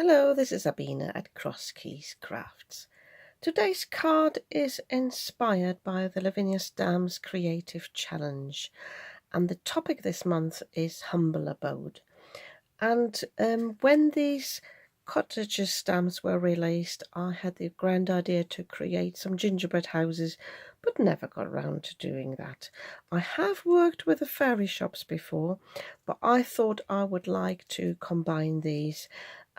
Hello, this is Sabina at Cross Keys Crafts. Today's card is inspired by the Lavinia Creative Challenge, and the topic this month is Humble Abode. And when these cottager stamps were released, I had the grand idea to create some gingerbread houses, but never got around to doing that. I have worked with the fairy shops before, but I thought I would like to combine these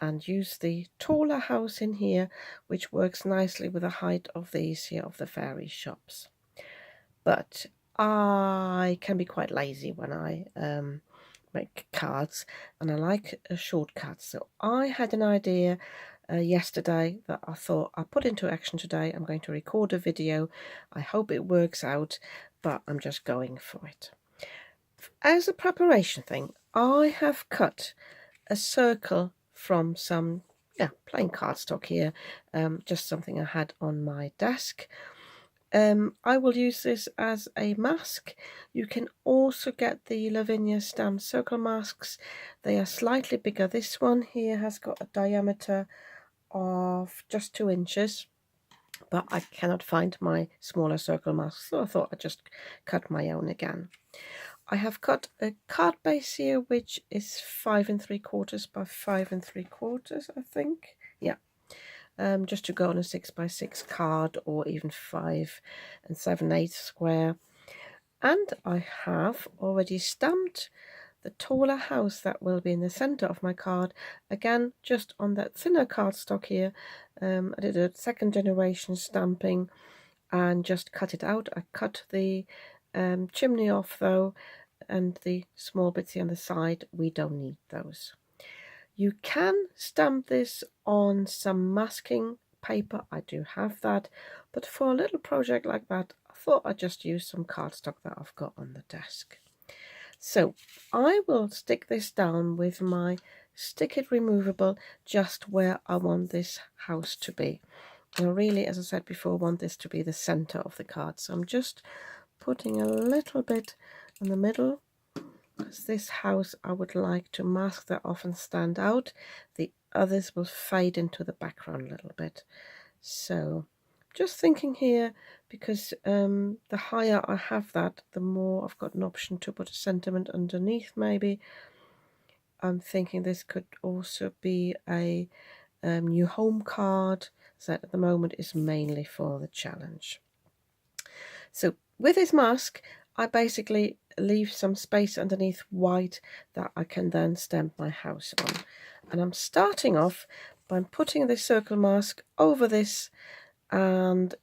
and use the taller house in here, which works nicely with the height of these here of the fairy shops. But I can be quite lazy when I make cards, and I like shortcuts. So I had an idea yesterday that I thought I'll put into action today. I'm going to record a video. I hope it works out, but I'm just going for it. As a preparation thing, I have cut a circle from some plain cardstock here, just something I had on my desk. I will use this as a mask. You can also get the Lavinia Stamp circle masks. They are slightly bigger. This one here has got a diameter of just 2 inches, but I cannot find my smaller circle mask, so I thought I'd just cut my own again. I have cut a card base here, which is 5 3/4 by 5 3/4, I think. Yeah. Just to go on a 6x6 card, or even 5 7/8 square. And I have already stamped the taller house that will be in the center of my card, again just on that thinner cardstock here. I did a second generation stamping and just cut it out. I cut the chimney off though, and the small bits here on the side, we don't need those. You can stamp this on some masking paper. I do have that, but for a little project like that, I thought I'd just use some cardstock that I've got on the desk. So I will stick this down with my Stick It removable just where I want this house to be. And I really, as I said before, want this to be the center of the card. So I'm just putting a little bit in the middle, because this house I would like to mask that off and stand out. The others will fade into the background a little bit. So just thinking here, because the higher I have that, the more I've got an option to put a sentiment underneath maybe. I'm thinking this could also be a new home card, so at the moment is mainly for the challenge. So with this mask, I basically leave some space underneath white that I can then stamp my house on. And I'm starting off by putting the circle mask over this, and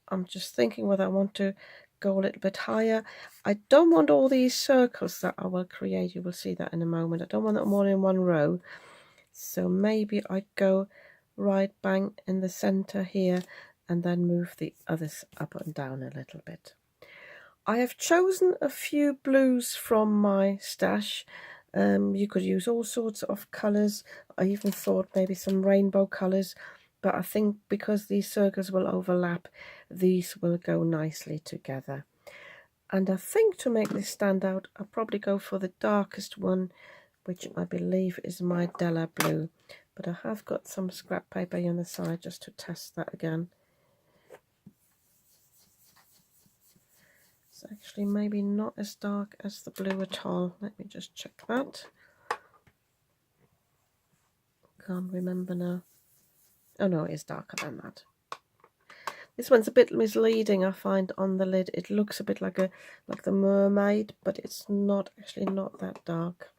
I'm just thinking whether I want to go a little bit higher. I don't want all these circles that I will create, you will see that in a moment. I don't want them all in one row. So maybe I go right bang in the center here and then move the others up and down a little bit. I have chosen a few blues from my stash. You could use all sorts of colours. I even thought maybe some rainbow colours, but I think because these circles will overlap, these will go nicely together. And I think to make this stand out, I'll probably go for the darkest one, which I believe is my Della Blue. But I have got some scrap paper on the side just to test that again. It's actually maybe not as dark as the blue at all. Let me just check that. Can't remember now. Oh no, it is darker than that. This one's a bit misleading, I find, on the lid. It looks a bit like the mermaid, but it's not that dark.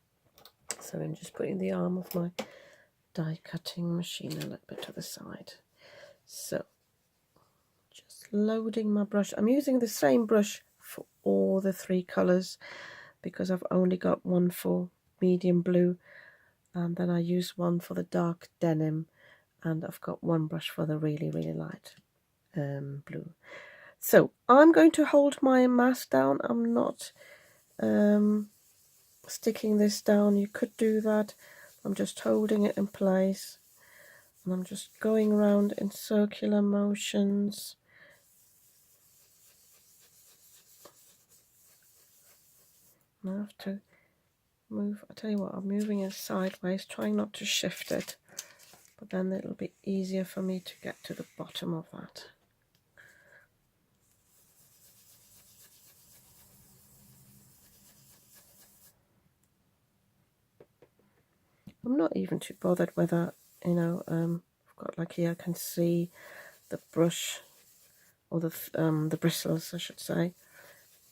So I'm just putting the arm of my die cutting machine a little bit to the side. So just loading my brush. I'm using the same brush for all the 3 colours because I've only got one for medium blue, and then I use one for the dark denim, and I've got one brush for the really light blue. So I'm going to hold my mask down. I'm not sticking this down. You could do that. I'm just holding it in place, and I'm just going around in circular motions. I have to move. I tell you what, I'm moving it sideways, trying not to shift it. but then it'll be easier for me to get to the bottom of that. I'm not even too bothered whether, you know, I've got, like here I can see the brush, or the bristles I should say,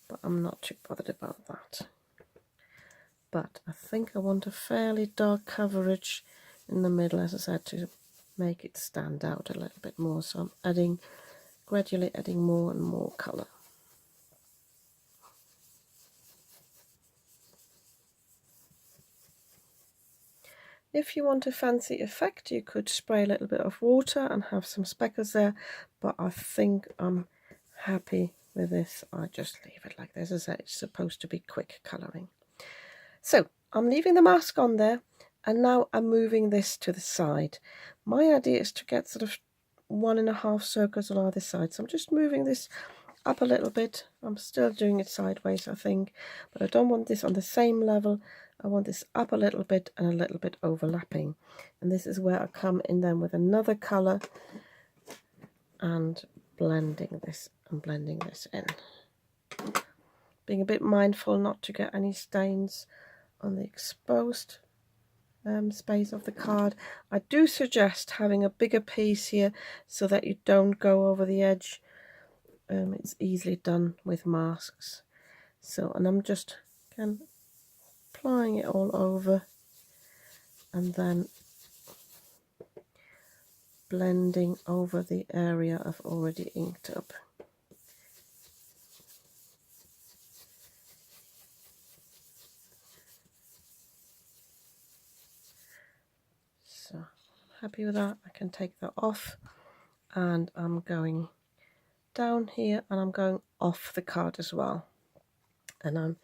but I'm not too bothered about that. But I think I want a fairly dark coverage in the middle, as I said, to make it stand out a little bit more. So I'm gradually adding more and more colour. If you want a fancy effect, you could spray a little bit of water and have some speckles there, but I think I'm happy with this. I just leave it like this. As I said, it's supposed to be quick colouring. So I'm leaving the mask on there, and now I'm moving this to the side. My idea is to get sort of 1.5 circles on either side, so I'm just moving this up a little bit. I'm still doing it sideways, I think, but I don't want this on the same level. I want this up a little bit and a little bit overlapping, and this is where I come in then with another colour and blending this in, being a bit mindful not to get any stains on the exposed space of the card. I do suggest having a bigger piece here so that you don't go over the edge. It's easily done with masks. So, and I'm just again applying it all over and then blending over the area I've already inked up. So happy with that. I can take that off, and I'm going down here and I'm going off the card as well, and I'm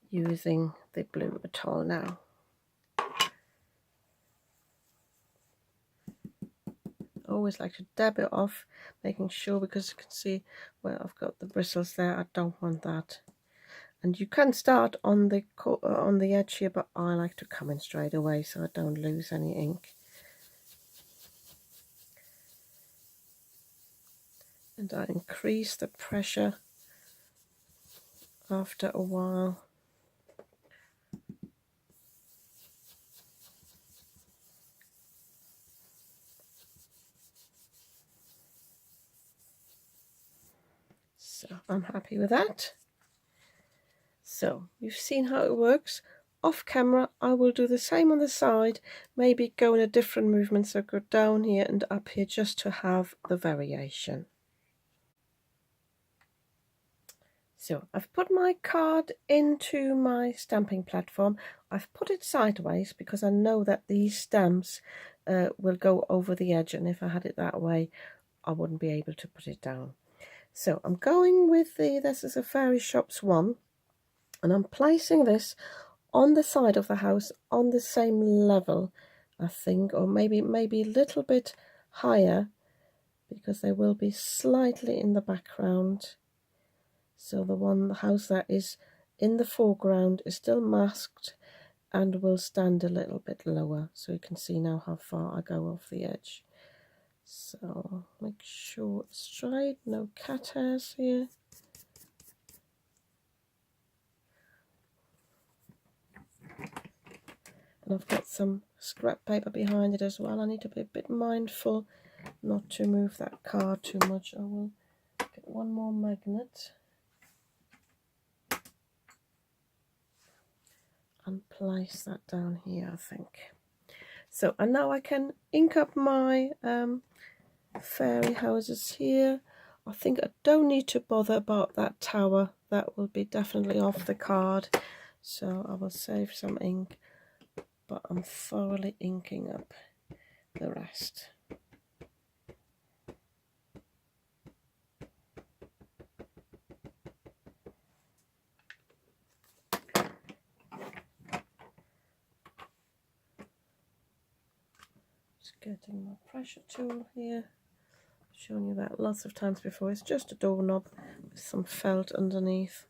using the blue atoll now. I always like to dab it off, making sure, because you can see where I've got the bristles there. I don't want that. And you can start on the edge here, but I like to come in straight away so I don't lose any ink. And I increase the pressure after a while. So I'm happy with that. So you've seen how it works. Off camera I will do the same on the side, maybe go in a different movement, so go down here and up here just to have the variation. So I've put my card into my stamping platform. I've put it sideways because I know that these stamps will go over the edge, and if I had it that way I wouldn't be able to put it down. So I'm going with this is a Fairy Shops one, and I'm placing this on the side of the house on the same level, I think, or maybe a little bit higher, because they will be slightly in the background. So the house that is in the foreground is still masked and will stand a little bit lower, so you can see now how far I go off the edge. So make sure it's straight, no cat hairs here. And I've got some scrap paper behind it as well. I need to be a bit mindful not to move that card too much. I will get one more magnet and place that down here, I think. So, and now I can ink up my fairy houses here. I think I don't need to bother about that tower. That will be definitely off the card, so I will save some ink, but I'm thoroughly inking up the rest. Just getting my pressure tool here. I've shown you that lots of times before. It's just a doorknob with some felt underneath,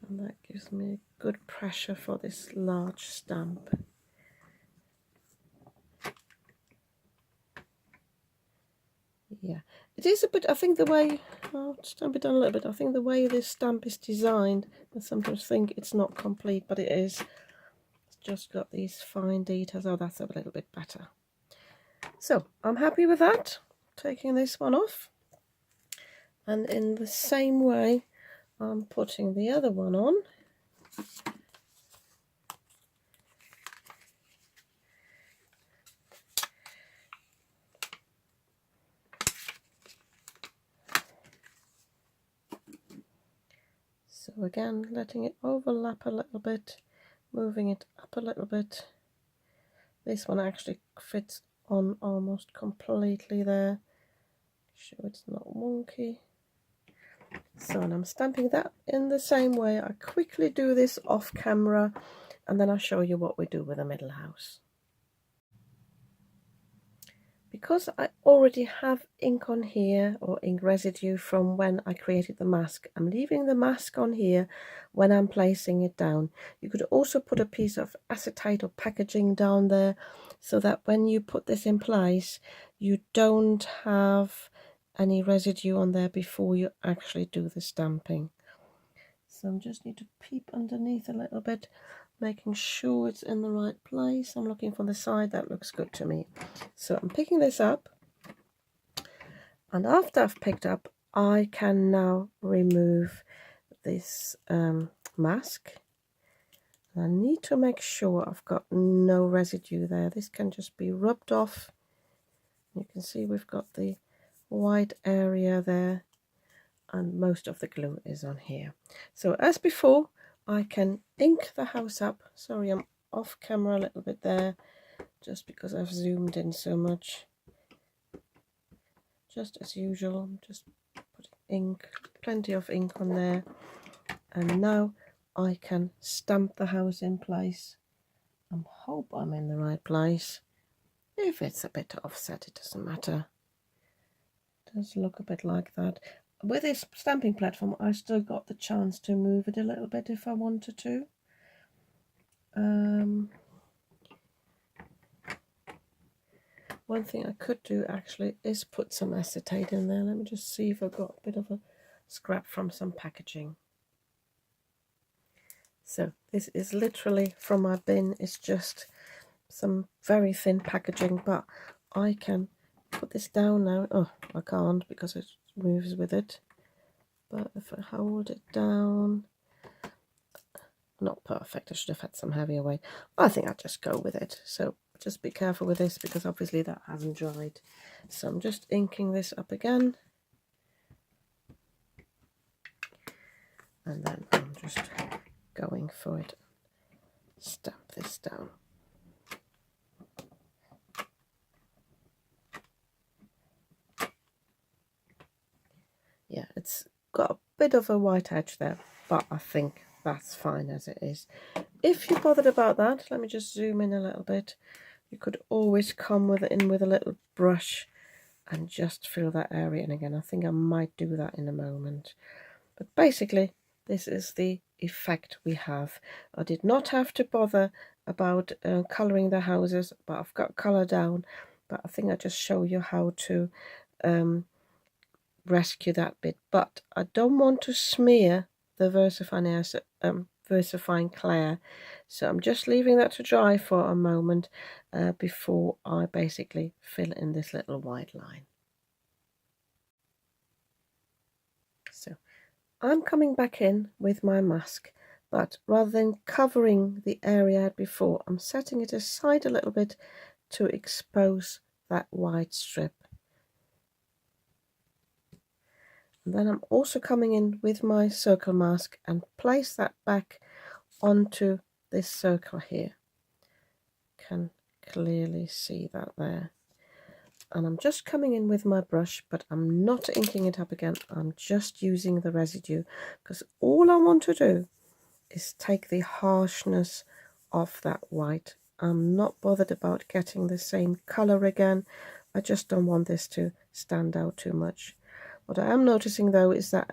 and that gives me good pressure for this large stamp. Yeah, it is a bit, I think the way, I'll stamp it down a little bit, I think the way this stamp is designed, I sometimes think it's not complete, but it is. It's just got these fine details. Oh, that's a little bit better. So I'm happy with that. Taking this one off. And in the same way, I'm putting the other one on. So again, letting it overlap a little bit, moving it up a little bit. This one actually fits on almost completely there. Sure it's not wonky. So, and I'm stamping that in the same way. I quickly do this off camera, and then I'll show you what we do with the middle house. Because I already have ink on here, or ink residue from when I created the mask, I'm leaving the mask on here when I'm placing it down. You could also put a piece of acetate or packaging down there, so that when you put this in place, you don't have any residue on there before you actually do the stamping. So I just need to peep underneath a little bit, making sure it's in the right place. I'm looking from the side, that looks good to me. So I'm picking this up, and after I've picked up, I can now remove this mask. I need to make sure I've got no residue there. This can just be rubbed off. You can see we've got the white area there, and most of the glue is on here. So as before, I can ink the house up. Sorry, I'm off camera a little bit there, just because I've zoomed in so much. Just as usual, I'm just putting ink, plenty of ink on there. And now I can stamp the house in place. I hope I'm in the right place. If it's a bit offset, it doesn't matter. It does look a bit like that. With this stamping platform, I still got the chance to move it a little bit if I wanted to. One thing I could do actually is put some acetate in there. Let me just see if I've got a bit of a scrap from some packaging. So this is literally from my bin. It's just some very thin packaging, but I can put this down now. Oh, I can't because it moves with it. But if I hold it down, not perfect. I should have had some heavier weight. I think I'll just go with it. So just be careful with this, because obviously that hasn't dried. So I'm just inking this up again. And then I'm just going for it. Stamp this down. Yeah, it's got a bit of a white edge there, but I think that's fine as it is. If you're bothered about that, let me just zoom in a little bit. You could always come in with a little brush and just fill that area in again. I think I might do that in a moment. But basically, this is the effect we have. I did not have to bother about colouring the houses, but I've got colour down. But I think I just show you how to rescue that bit. But I don't want to smear the VersaFine Clair, so I'm just leaving that to dry for a moment before I basically fill in this little white line. So I'm coming back in with my mask, but rather than covering the area I had before, I'm setting it aside a little bit to expose that white strip. And then I'm also coming in with my circle mask and place that back onto this circle here. Can clearly see that there. And I'm just coming in with my brush, but I'm not inking it up again. I'm just using the residue, because all I want to do is take the harshness of that white. I'm not bothered about getting the same color again. I just don't want this to stand out too much. What I am noticing though is that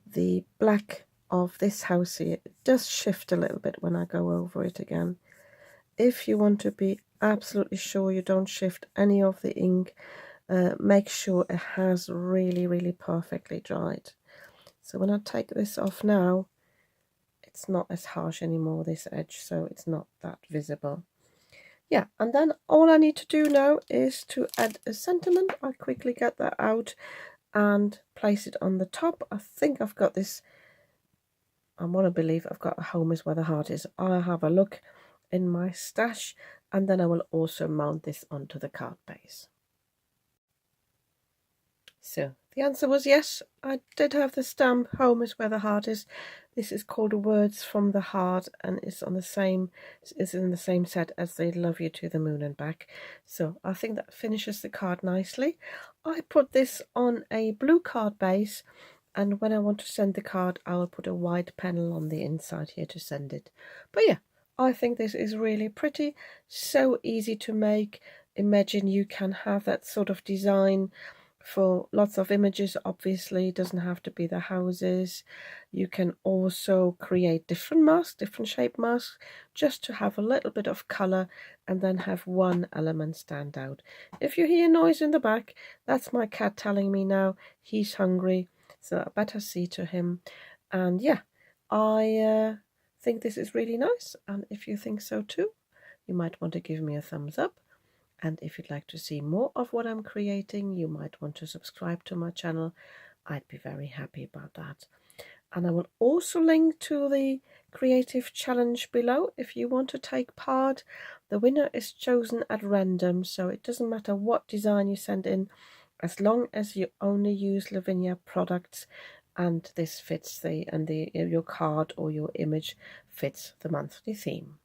the black of this house here does shift a little bit when I go over it again. If you want to be absolutely sure you don't shift any of the ink, make sure it has really perfectly dried. So when I take this off now, it's not as harsh anymore, this edge, so it's not that visible. Yeah, and then all I need to do now is to add a sentiment. I quickly get that out and place it on the top. I think I've got this, I want to believe I've got a home is where the heart is. I'll have a look in my stash, and then I will also mount this onto the card base. So the answer was yes, I did have the stamp home is where the heart is. This is called Words from the Heart, and it's on the same, is in the same set as they Love You to the Moon and Back. So I think that finishes the card nicely. I put this on a blue card base, and when I want to send the card, I will put a white panel on the inside here to send it. But yeah, I think this is really pretty, so easy to make. Imagine you can have that sort of design for lots of images. Obviously, it doesn't have to be the houses. You can also create different masks, different shape masks, just to have a little bit of color and then have one element stand out. If you hear noise in the back, that's my cat telling me now he's hungry, so I better see to him. And yeah, I think this is really nice, and if you think so too, you might want to give me a thumbs up. And if you'd like to see more of what I'm creating, you might want to subscribe to my channel. I'd be very happy about that. And I will also link to the creative challenge below if you want to take part. The winner is chosen at random, so it doesn't matter what design you send in, as long as you only use Lavinia products and this fits your card or your image fits the monthly theme.